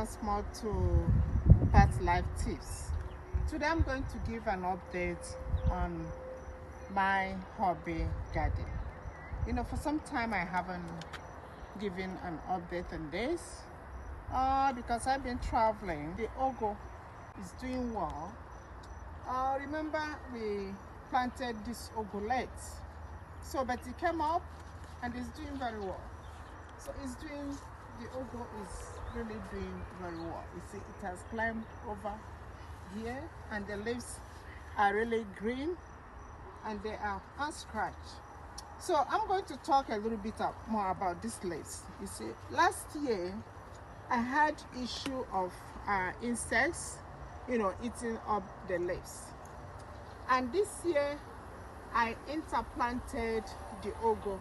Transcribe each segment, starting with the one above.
once more to Pet Life Tips. Today I'm going to give an update on my hobby garden. You know, for some time I haven't given an update on this because I've been traveling. The ugu is doing well. Remember we planted this ugu late, so but it came up and it's doing very well. So the ugu is really doing very well. You see, it has climbed over here and the leaves are really green and they are unscratched. So I'm going to talk a little bit more about these leaves. You see, last year I had issue of insects, you know, eating up the leaves. And this year I interplanted the ugu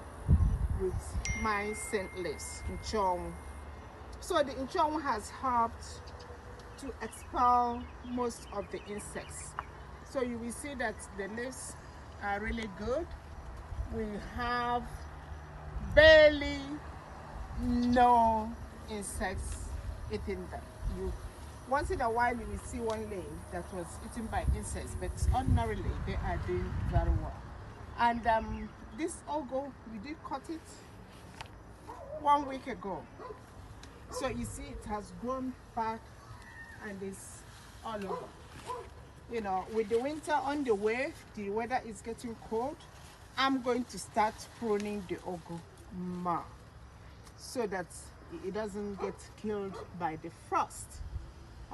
with my scent leaves, nchong. So the nchong has helped to expel most of the insects. So you will see that the leaves are really good. We have barely no insects eating them. Once in a while you will see one leaf that was eaten by insects, but ordinarily they are doing very well. And this ugu, we did cut it 1 week ago. So you see it has grown back and it's all over. You know, with the winter on the way, the weather is getting cold, I'm going to start pruning the ugu more so that it doesn't get killed by the frost.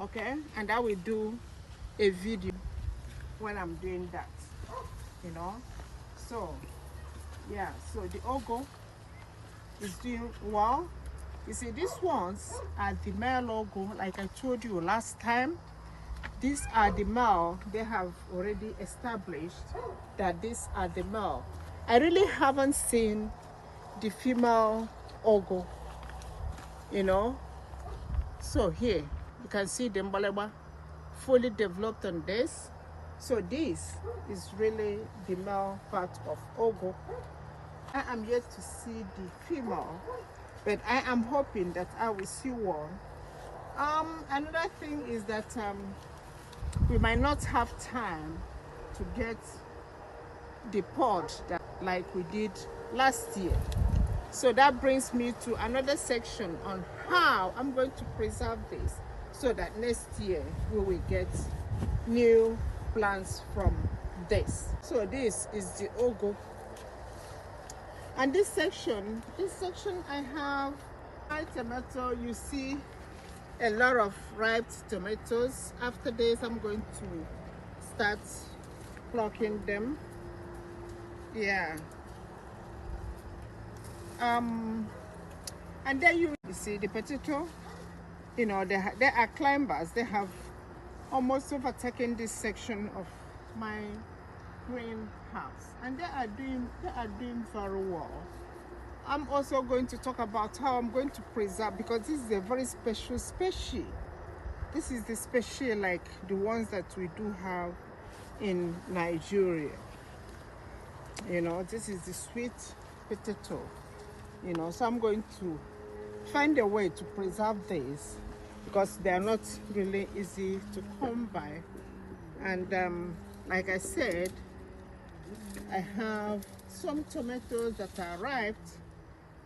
Okay, and I will do a video when I'm doing that, you know. So yeah, so the ugu is doing well. You see, these ones are the male ugu, like I told you last time. These are the male. They have already established that these are the male. I really haven't seen the female ugu, you know. So here you can see the mbaleba fully developed on this. So this is really the male part of ugu. I am yet to see the female, but I am hoping that I will see one. Another thing is that we might not have time to get the pod that like we did last year. So that brings me to another section on how I'm going to preserve this so that next year we will get new plants from this. So this is the ugu. And this section I have my tomato. You see a lot of ripe tomatoes. After this I'm going to start plucking them. Yeah. And then you see the potato, you know, they are climbers. They have almost overtaken this section of my greenhouse and they are doing very well. I'm also going to talk about how I'm going to preserve, because this is a very special species. This is the species like the ones that we do have in Nigeria. You know, this is the sweet potato, you know. So I'm going to find a way to preserve this because they are not really easy to come by. And like I said, I have some tomatoes that are ripe.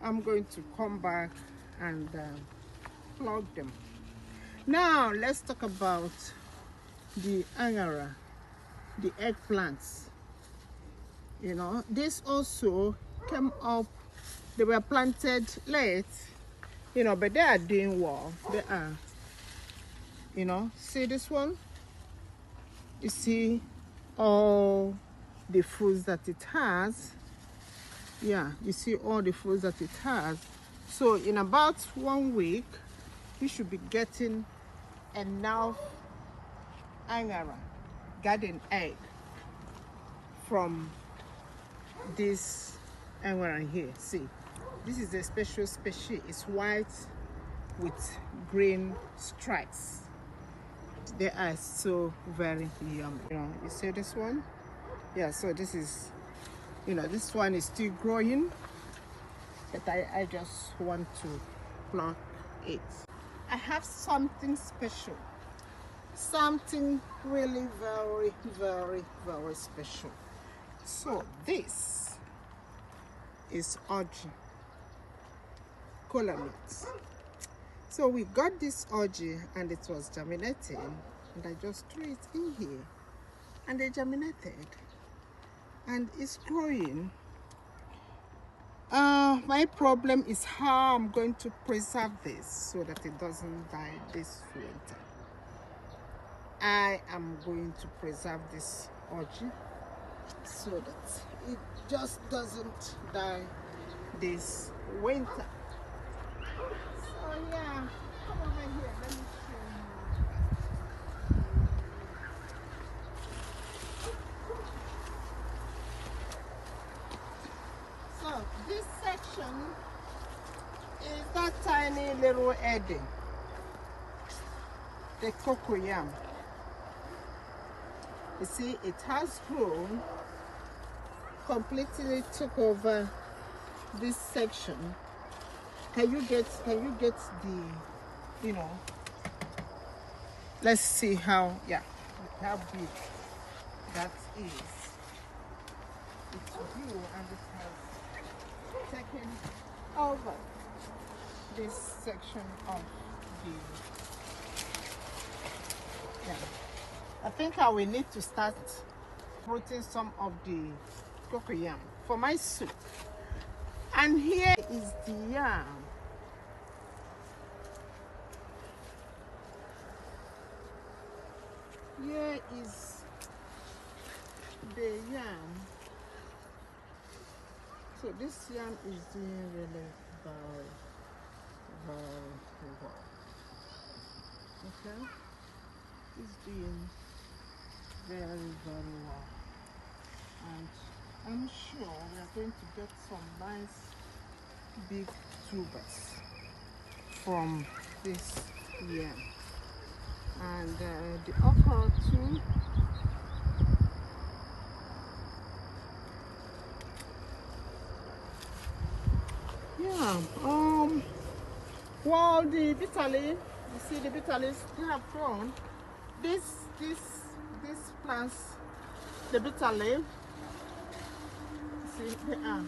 I'm going to come back and plug them. Now let's talk about the angara, the eggplants. You know, this also came up. They were planted late, you know, but they are doing well. They are, you know, see this one? You see all the fruits that it has. Yeah, you see all the fruits that it has. So in about 1 week you should be getting enough angara, garden egg, from this angara here. See, this is a special species. It's white with green stripes. They are so very yummy. You know, you see this one? Yeah, so this is, you know, this one is still growing, but I just want to pluck it. I have have something special. Something really very, very, very special. So this is orji, kola nut. So we got this orji and it was germinating, and I just threw it in here and they germinated and it's growing. My problem is how I'm going to preserve this so that it doesn't die this winter. I am going to preserve this orji so that it just doesn't die this winter. So yeah, come over here, let me show you. So this section is that tiny little eddy, the cocoyam. You see, it has grown, completely took over this section. Can you get the, you know, let's see how big that is. It's grew and it has taken over this section of the, I think I will need to start putting some of the cocoyam for my soup. And here is the yam. Here is the yam. So this yam is doing really very, very well. Okay? It's doing very, very well. And I'm sure we are going to get some nice big tubers from this yam. And the okra too. Yeah, well, the bitter leaf, you see the bitter leaves, they have grown. This plants, the bitter leaf, see, they are.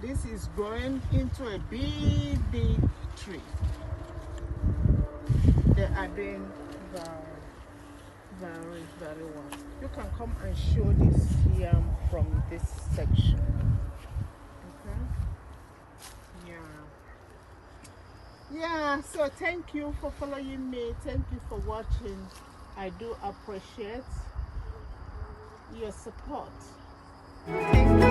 This is growing into a big, big tree. They are doing very, very, very well. You can come and show this yam from this section. Okay? Yeah, so thank you for following me. Thank you for watching. I do appreciate your support. Thank you.